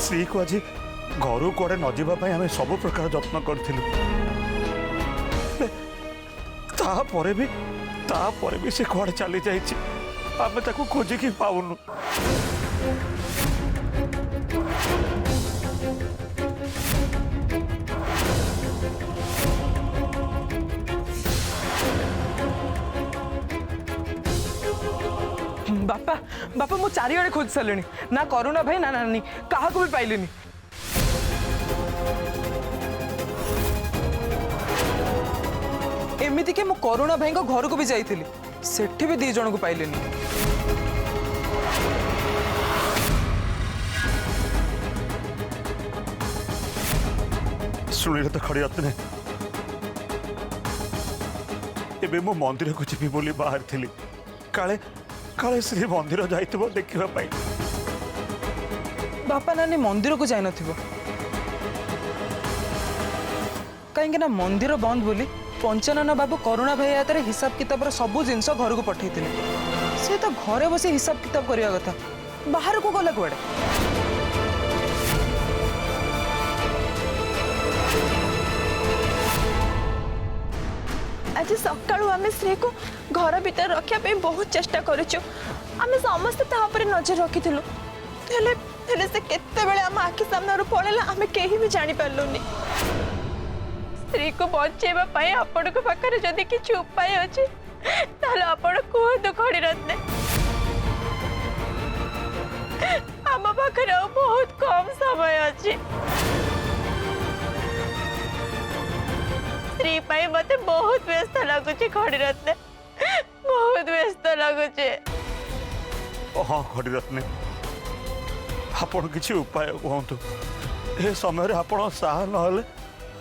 श्री को आज घर कड़े न जावाई आम सब प्रकार जत्न करूँ भी से कड़े चली जाए खोजिकी पाऊनु। बापा बापा मु चारिआडे खोज सारे ना करुणा भाई ना नानी क्या भी पाइलिनी। एमती के मु करुणा भाई घर को भी जाइली सेठी भी दी जन को पाइलिनी। शुणिले तो खड़ी रत्ने एबे मो मंदिर को जीवी बोली बाहर थी काले काले श्री मंदिर जाइथिबो देखिबा पाई। बापा नानी मंदिर को जाई नथिबो कहीं ना मंदिर बंद बोली पंचानन बाबू करुणा भाई हाथ में हिसाब किताब सबू जिनस घर को पठे सी तो घरे बसी हिसाब किताब करने कथा बाहर को गला कुआड़े। आज सकाळु आमे श्री को घर भीतर रखा बहुत चेष्टा करूँ आमे समस्त तापर नजर रखीलु से केते बेले आम आखि सामने पड़ेला आमे केही भी जानी पारलुनी। स्त्री को बचेबा पाए आपण को पाखरे जदी किछि उपाय अछि ताले आपण कहतु खड़ी रत्ने आम पाखरे बहुत कम समय अछि। स्त्री पाई मते बहुत व्यस्त लगुच खड़ी रत्ने बहुत व्यस्त लगुच। हाँ खड़ी रत्ने आपण किछि उपाय कहतु ए समय आपण साह नहले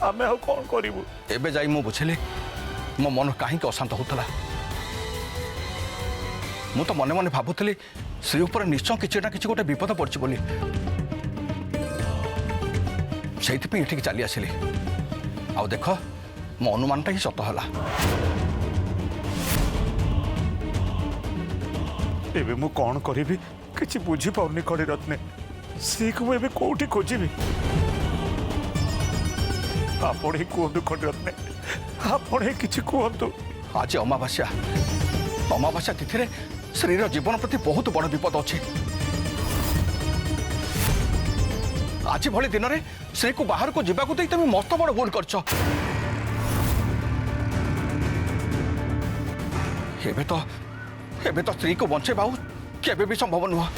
आमे आ कौन करिवु। एबे जाई मु बुझिले मो मन काहे अशांत होतला। मु तो मने मने भाबुतली श्री ऊपर निश्चय किछि ना किछि गोटे विपद पड़छि बोली सेइथि पे एठिक चली आसिली आ देख मो अनुमानटा ही सत हला। एबे मु कौन करिवि किछि बुझी पाउनी खड़ी रत्ने श्री को एबे कोठी खोजिबि आपण ही कहतु खड़ी रत्ने आपण ही किछि कहतु। आज अमावास्या तिथि श्रीर जीवन प्रति बहुत बड़ विपद अच्छे। आज भली दिन में श्री को बाहर को जीवा दे तुम मस्त बड़ भूल कर स्त्री को बचे बाहू केबे भी संभव नुह।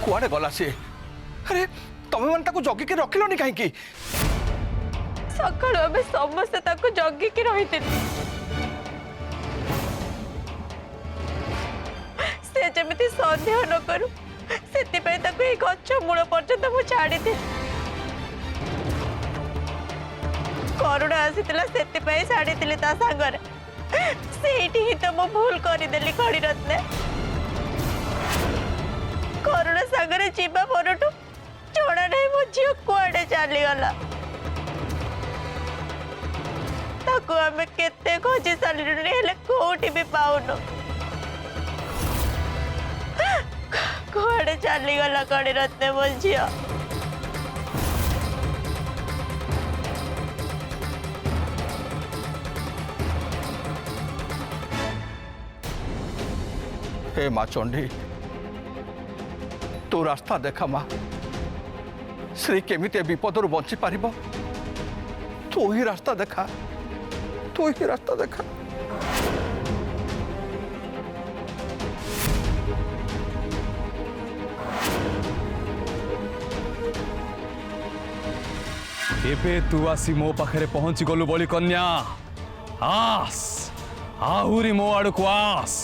कुआड़े गला सी अरे तमें मैंने जगिकी रखिलनि कहीं सकाळु आमे समस्त ताको जगिकी रही से जमिति संदेह न करू सेतिपय ताको ए गच्छ मूल पर्यंत मु छाड़ी थी। करुणा आसीतिला सेतिपय छाड़ी थिले ता संगरे सेठी ही तो मु भूल करि देली खड़ी रत्ने। करुणा सागरे जीवा परठू जणा नहीं मो झील कुआडे चली गला ताको आमे केते खोजी सारिलुनी हेले कोठी भी पाउनो कुआडे चली गला कड़ी रत्ने मो झील। हे माँ चंडी तू रास्ता देखा माँ श्री केमिति विपदर बंची पार तू ही रास्ता देखा तू ही रास्ता देखा। एबे तू आसी मो पाखरे पहुंची गलु बोली कन्या आस आहुरी मो आड़ को आस।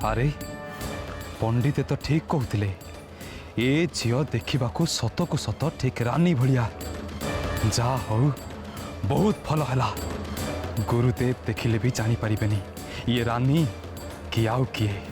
अरे पंडित तो ठीक कहते ए झील देखा सत को सत ठीक रानी भलिया जा हो बहुत भल है गुरुदेव देखिले भी जानी पारिबेनी ये रानी कि आउ किए।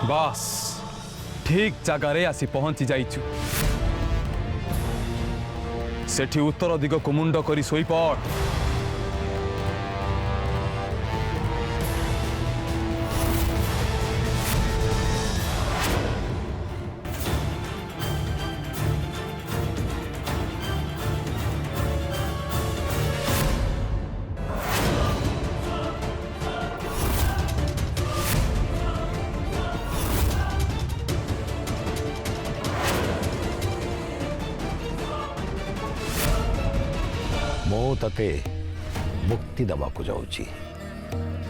बस ठीक जगार आसी पहुंची जाइछु सेठी उत्तर दिग को मुंड करी सोई पड़। मो तते मुक्ति दबाकू जाऊची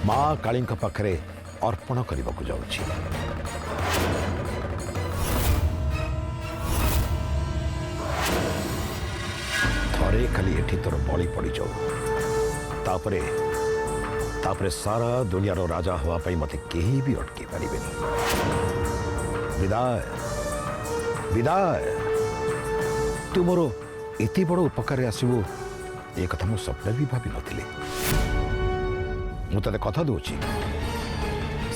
माँ काली पाखरे अर्पण करने को जाऊची। थरे खाली एठी तोर बलि पड़ी जाऊ तापरे तापरे सारा दुनिया रो राजा हवा पाई मते केही भी अटकी पारिबेनी। विदाय विदाय तू मोर एति बड़ उपकार आसबू ये कथा मु स्वप्न भी भावी नथिली। मु तते कथा दूची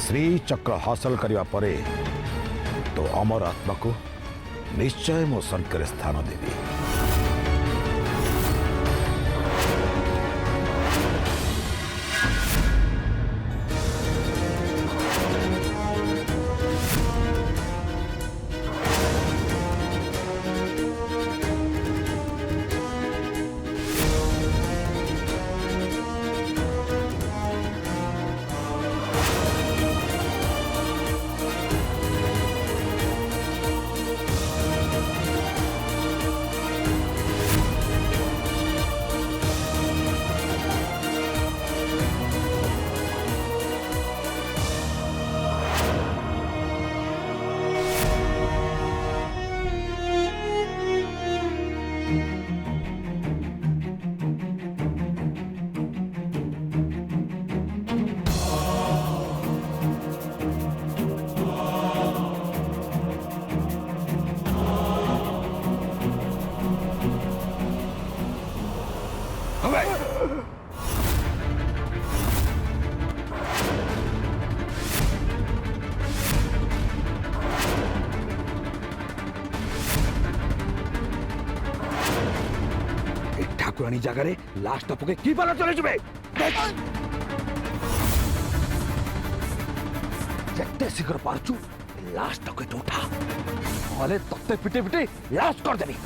श्री चक्र हासिल करिवा परे तो अमर आत्मा को निश्चय मो स्वर्ग स्थान देवी। ठाकुराणी जगार लास्ट पके कि पाला चले जुबे जत्ते शीघ्र पारचु लास्ट तक उठा नले तत्ते पिटे पिटे लास्ट कर देनी।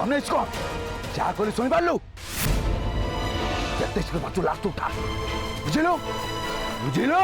रमेश कौन जा कर शुणी पार्लु जिते शीघ्र पार्चु लास्ट उठा बुझिलु बुझिलु।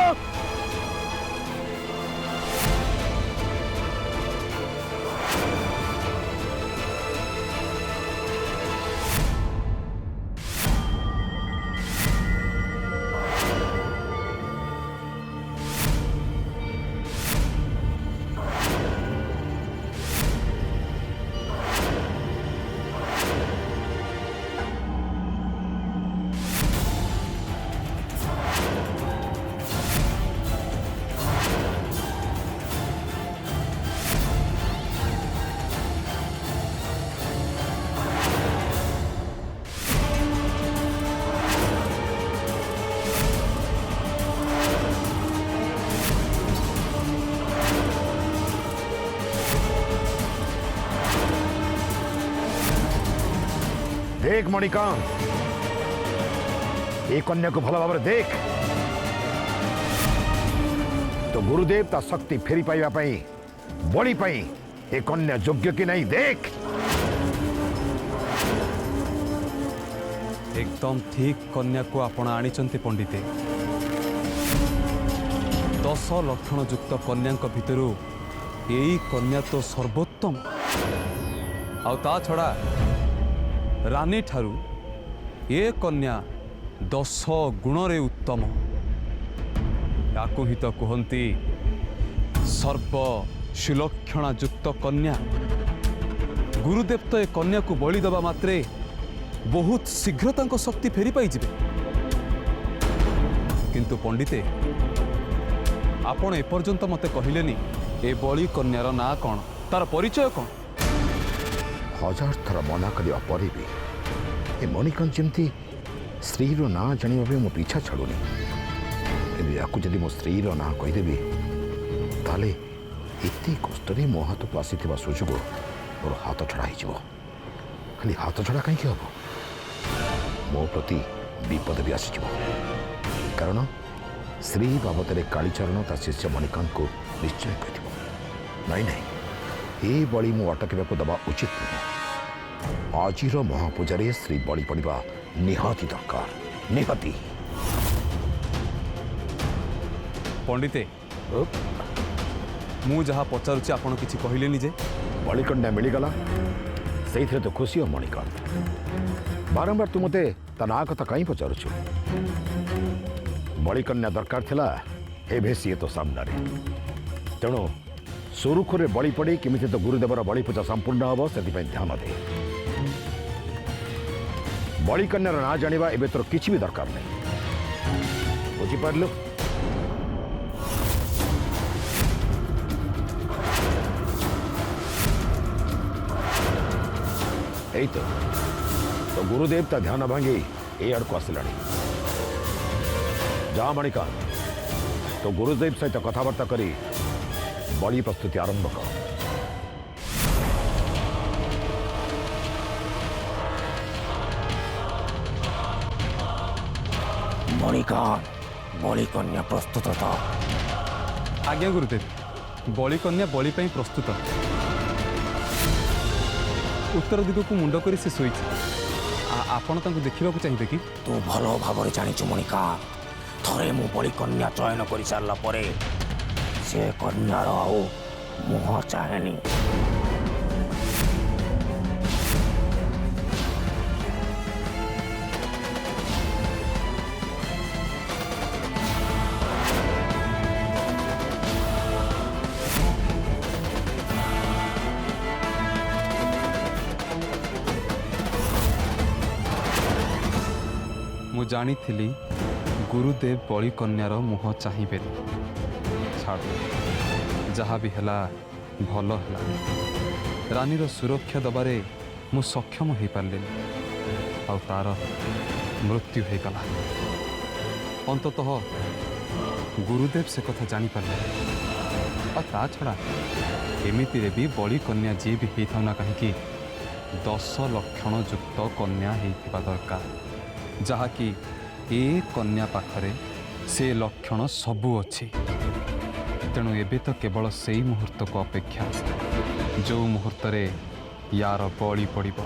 देख मणिकांत ए कन्या को भल भाव देख तो गुरुदेव ता शक्ति फेरी पाइबा पई बड़ी पई ए कन्या योग्य कि नहीं देख। एकदम ठीक कन्या को आपण आनिचंती पंडिते। 10 लक्षण युक्त कन्या भितर यही कन्या तो सर्वोत्तम आ ता छड़ा रानी ठारू ये कन्या 10 गुण रे उत्तम। याकू ही तो कहती सर्व सुलक्षणा युक्त कन्या। गुरुदेव तो ए कन्या को बलि दबा मात्रे बहुत शीघ्र तांको शक्ति फेरी पाई जिबे। किंतु पंडिते आपण एपर्यंत मते कहिलेनी ए बलि कन्यार ना कौन तार परिचय कौन? 1000 थर मना करने पर भी ए मणिकांत जमती स्त्री ना जाना मो पीछा छाड़ूनी। याकू जदि मो स्त्री ना कहीदेवी ताले एते कष्ट मो हाथ को आसी सुजोग मोर हाथ छड़ा हो। खाली हाथ छड़ा कहीं हम मो प्रति विपद भी आसीज कारण श्री बाबद कालीचरण ता शिष्य मणिकांत को निश्चय कह नहीं नहीं ये बड़ी मु अटक दबा उचित नुह। आजिर महापूजा श्री बड़ी पड़ा निहाती दरकार निहाती। पंडिते मु जहाँ पचारुची आपण किछि कहिलेनी जे बड़ी कन्या मिलगला से तो खुशी हो मणिकांत। बारंबार तू मते ता ना कथा कहीं पचारुछु। बड़ी कन्या दरकार थिला एभे सी तो सामना रे तेणु सुरुखुरे बड़ी पड़ी किमिति तो गुरुदेवर बड़ी पूजा संपूर्ण हम से ध्यान दे। बड़ी कन्यार ना जानिबा एबे तोर किछि भी दरकार नहीं। बुझिपारलु? एई तो गुरुदेव ता ध्यान भांगी ए आड़ को आसिलानी। जा मणिकांत तो गुरुदेव सहित कथबार्ता करी बड़ी प्रस्तुति आरंभ कर। मणिकांत बलि कन्या प्रस्तुत था। आज्ञा गुरुदेव बलि कन्या बलि ପାଇଁ प्रस्तुत। उत्तर दिग को मुंड करी से सोई आपण तांको देखिबा को चाहिबे कि? तू भलो भाବରେ ଜାଣିଛୁ मणिकांत थरे मु बलि कन्या चयन कर सारा परे से कन्यार आउ मुह चाहेनी। मु जानी थिली गुरुदेव बलि कन्यार मुह चाहिए। छाड़ जहाँ भी हला भल हला। रानीर सुरक्षा दबारे मु सक्षम हो पारे आ तार मृत्यु हो गला। अंततः गुरुदेव से कथा जानी पारे आ ता छड़ा एमिति रे भी बलि कन्या जी भी होता ना कहीं 10 लक्षण युक्त कन्या होइथिबा दरकार जहाँ कि ए कन्या पाखरे से लक्षण सबू अच्छी। तेणु एबे तो केवल सेई मुहूर्त को अपेक्षा जो मुहूर्त रे यार बलि पड़िबो।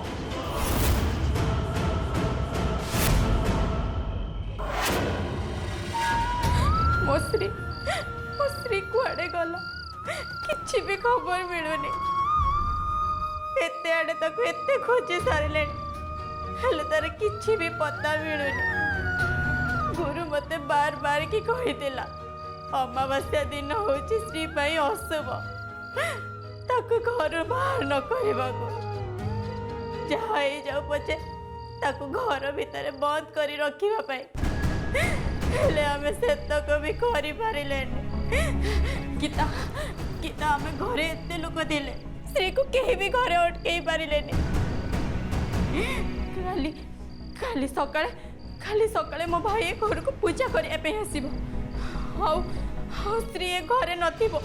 मो श्री कुआडे गला किछि भी खबर मिलुनी। एते आडे ताको एते खोजी सारिले हेले तार किछि भी पता मिलुनी। गुरु मते बार बार की कहिदिला अमावास्या दिन होची श्री पाई अशुभ ताको घर बाहर न कहबाको जहा जाऊ पछे ताको घर भितर बंद करी रखिबा पाई हेले हमें सेतक भी करि पारिलेनी। गीता गीता हमें घरे एते लोक दिले श्री को केही भी घरे अटकई पारिलेनी। खाली सकाळे मो भाई घर को पूजा करने पे आसीबो हाउ स्त्री घरे नथिबो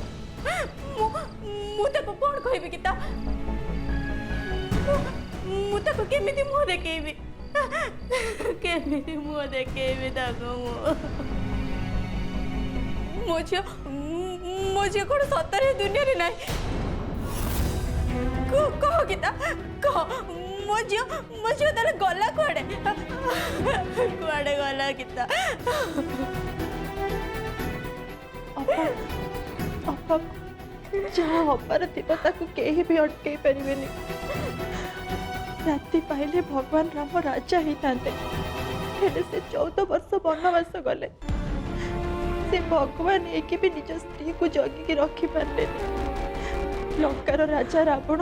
मु ताको कोन कहबी गीता मु ताको केमिति मुह देखेबी କେମିତି ମୁହଁ ଦେଖେଇବି ତାକୁ ମୋ ଝିଅ କ'ଣ ସତରେ ଦୁନିଆରେ ନାହିଁ? କହ ଗୀତା କହ, ମୋ ଝିଅ ତାହେଲେ ଗଲା କୁଆଡ଼େ? କୁଆଡ଼େ ଗଲା ଗୀତା? ଯାହା ହବାର ଥିବ ତାକୁ କେହି ବି ଅଟକେଇ ପାରିବେନି। ରାତି ପାଇଲେ ଭଗବାନ ରାମ ରାଜା ହେଇଥାନ୍ତେ, ହେଲେ ସେ 14 ବର୍ଷ ବନବାସ ଗଲେ। ସେ ଭଗବାନ ହେଇକି ବି ନିଜ ସ୍ତ୍ରୀକୁ ଜଗିକି ରଖିପାରିଲେନି। ଲଙ୍କାର ରାଜା ରାବଣ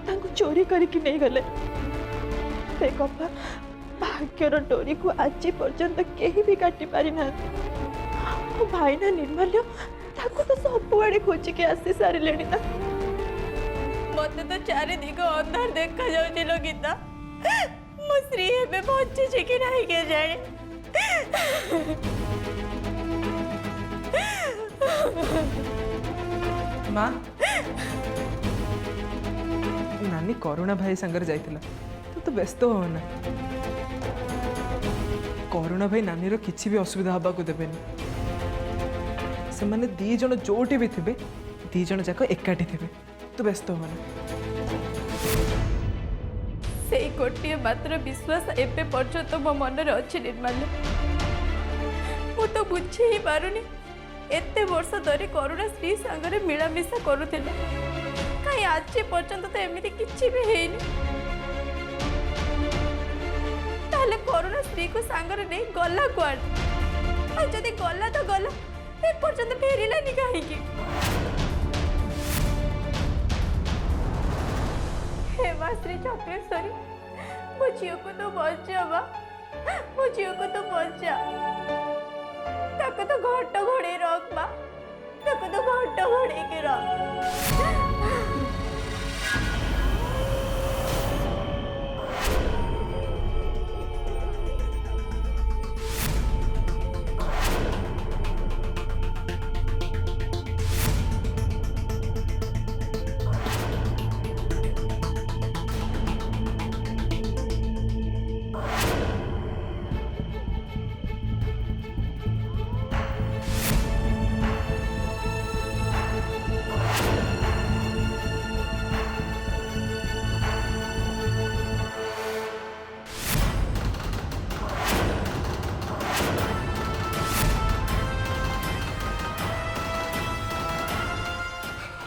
ତାଙ୍କୁ ଚୋରି କରିକି ନେଇଗଲେ। ସେ କଥା ଭାଗ୍ୟର ଡୋରିକୁ ଆଜି ପର୍ଯ୍ୟନ୍ତ କେହି ବି କାଟି ପାରିନାହାନ୍ତି। ଭାଇନା ନିର୍ମାଲ୍ୟ ତାକୁ ତ ସବୁଆଡେ ଖୋଜିକି ଆସି ସାରିଲେଣି ନା। ମତେ ତ ଚାରିଦିଗ ଅନ୍ଧାର ଦେଖାଯାଉଛି ଲୋ ଗୀତା। ମୋ ସ୍ତ୍ରୀ ଏବେ ବଞ୍ଚିଛି କି ନାହିଁ କେଜାଣି। ମା ନାନୀ କରୁଣା ଭାଇ ସାଙ୍ଗରେ ଯାଇଥିଲା। ତୁ ବ୍ୟସ୍ତ ହୋନା। କରୁଣା ଭାଇ ନାନୀର କିଛି ବି ଅସୁବିଧା ହବାକୁ ଦେବେନି। ସେମାନେ 2 ଜଣ ଯୋଉଠି ବି ଥିବେ 2 ଜଣ ଯାକ ଏକାଠି ଥିବେ। ତୁ ବ୍ୟସ୍ତ ହୋନା। ସେଇ ଗୋଟିଏ ମାତ୍ର ବିଶ୍ୱାସ ଏବେ ପର୍ଯ୍ୟନ୍ତ ମୋ ମନରେ ଅଛି ନିର୍ମାଲ୍ୟ। ମୁଁ ତ ବୁଝି ହିଁ ପାରୁନି ଏତେ ବର୍ଷ ଧରି କରୁଣା ସ୍ତ୍ରୀ ସାଙ୍ଗରେ ମିଳାମିଶା କରୁଥିଲେ, କାହିଁ ଆଜି ପର୍ଯ୍ୟନ୍ତ ତ ଏମିତି କିଛି ବି ହେଇନି। ତାହେଲେ କରୁଣା ସ୍ତ୍ରୀକୁ ସାଙ୍ଗରେ ନେଇ ଗଲା କୁଆଡ଼େ? ଆଉ ଯଦି ଗଲା ତ ଗଲା, ଏ ପର୍ଯ୍ୟନ୍ତ ଫେରିଲାନି କାହିଁକି? हे माँ श्री चक्रेश्वरी, ମୋ ଝିଅକୁ ତ ବଞ୍ଚା ବା, ମୋ ଝିଅକୁ ତ ବଞ୍ଚା। ତାକୁ ତ ଘଣ୍ଟ ଘୋଡ଼େଇ ରଖ ମା, ତାକୁ ତ ଘଣ୍ଟ ଘୋଡ଼େଇକି ରଖ।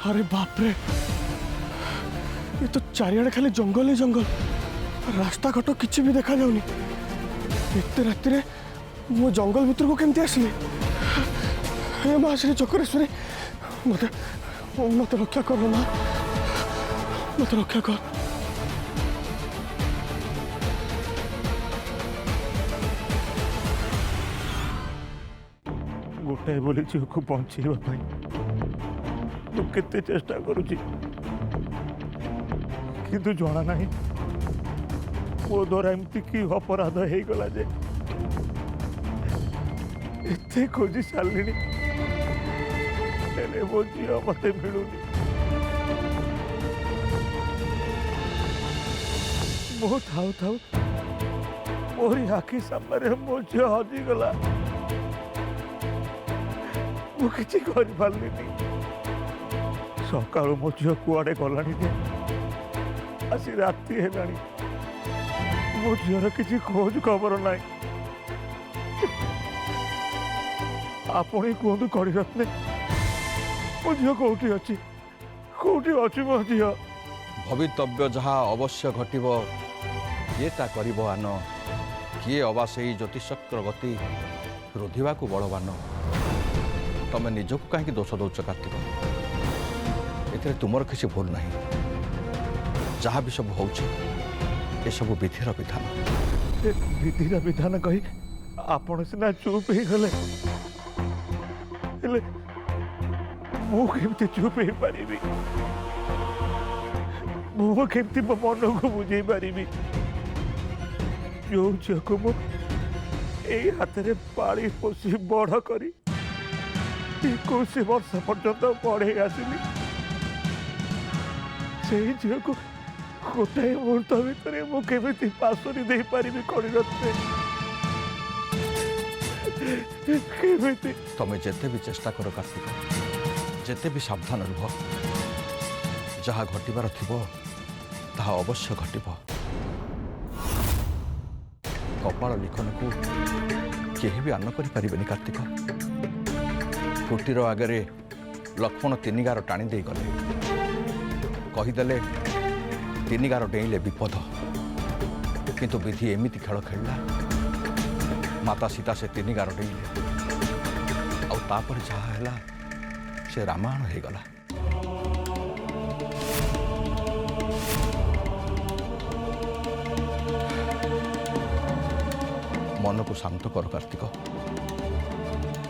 अरे बाप रे, ये तो चारियाडे खाली जंगल ही जंगल। रास्ता घाट किसी भी देखा जाऊनी। एते राति रे मो जंगल भीतर को केमती आसली? हे माँ श्री चक्रेश्वरी, मत मत रक्षा कर माँ, मत रक्षा कर। गोटाए बोली झील को बचाइबा तू केते चेष्टा करुची, किंतु जना नहीं मो द्वारा एमती की अपराध हो गला जे एते खोजी सारे मो झी मत मिलूनी। मो थाऊ थाऊ मोरी आखि सामने मो झी हजिगला। मु किछि करि पारलिनी। सकाळ मो झी कुआडे गलानी जे आसी राति हेलानी, मो झीर किछि खोज खबर नाई। आपण ही कहतु कड़ी रत्ने, मो झी कोठी अछि, कोठी अछि मो झी? भवितव्य जहाँ अवश्य घटिब किए ता करिब आन, किए अबा सेई ज्योतिषक्र गति रोधिबा को बड़बान। तमे निजको कहीं दोष दौच कार्तिक? एथिरे तुमर किसी भूल नहीं। जहाँ भी सब होउछ ए सब विधिर विधान। विधिर विधान कही आपण सिना चुप ही गले, हेले मु केमती चुप ही पारिबी? मु केमती मो मन को बुझे पारिबी? जो झील को मु ए हाथ रे पाली पोसी बड़ करी 21 वर्ष पर्यंत पढ़े आसली, से झील को ଗୋଟାଏ ମୁହୂର୍ତ୍ତ ଭିତରେ ମୁଁ କେମିତି ପାଶୋରି ଦେଇପାରିବି କଳିରତ୍ନେ? କେମିତି? ତମେ ଯେତେ ବି ଚେଷ୍ଟା କର କାର୍ତ୍ତିକ, ଯେତେ ବି ସାବଧାନ ରୁହ, ଯାହା ଘଟିବାର ଥିବ ତାହା ଅବଶ୍ୟ ଘଟିବ। କପାଳ ଲିଖନକୁ କେହି ବି ଆନ କରିପାରିବେନି କାର୍ତ୍ତିକ। କୁଟୀର ଆଗରେ ଲକ୍ଷ୍ମଣ 3 ଗାର ଟାଣି ଦେଇଗଲେ, କହିଦେଲେ 3 ଗାର ଡେଇଁଲେ ବିପଦ। କିନ୍ତୁ ବିଧି ଏମିତି ଖେଳ ଖେଳିଲା, ମାତା ସୀତା ସେ 3 ଗାର ଡେଇଁଲେ, ଆଉ ତାପରେ ଯାହା ହେଲା ସେ ରାମାୟଣ ହେଇଗଲା। ମନକୁ ଶାନ୍ତ କର କାର୍ତ୍ତିକ।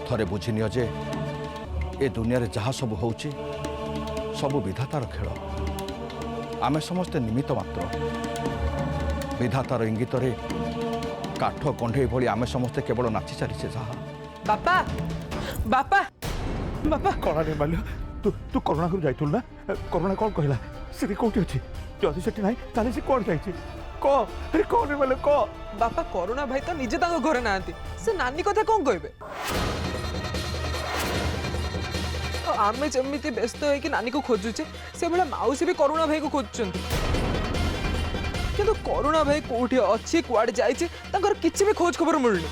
ଥରେ ବୁଝିନିଅ ଯେ ଏ ଦୁନିଆରେ ଯାହା ସବୁ ହଉଛି ସବୁ ବିଧାତାର ଖେଳ। ଆମେ ସମସ୍ତେ ନିମିତ୍ତ ମାତ୍ର। ବିଧାତାର ଇଙ୍ଗିତରେ କାଠ କଣ୍ଢେଇ ଭଳି ଆମେ ସମସ୍ତେ କେବଳ ନାଚି ଚାଲିଛେ ଯାହା। ବାପା ବାପା ବାପା କଣ ନିର୍ମାଲ୍ୟ, ତୁ କରୁଣା ଘରୁ ଯାଇଥିଲୁ ନା? କରୁଣା କଣ କହିଲା? ସେଠି କୋଉଠି ଅଛି? ଯଦି ସେଠି ନାହିଁ ତାହେଲେ ସେ କୁଆଡେ ଯାଇଛି? ଆରେ କଣ ନିର୍ମାଲ୍ୟ କହ। ବାପା କରୁଣା ଭାଇ ତ ନିଜେ ତାଙ୍କ ଘରେ ନାହାନ୍ତି, ସେ ନାନୀ କଥା କଣ କହିବେ? ଆମେ ଯେମିତି ବ୍ୟସ୍ତ ହେଇକି ନାନୀକୁ ଖୋଜୁଛେ, ସେଭଳିଆ ମାଉସୀ ବି କରୁଣା ଭାଇକୁ ଖୋଜୁଛନ୍ତି। କିନ୍ତୁ କରୁଣା ଭାଇ କୋଉଠି ଅଛି, କୁଆଡେ ଯାଇଛି, ତାଙ୍କର କିଛି ବି ଖୋଜ ଖବର ମିଳୁନି।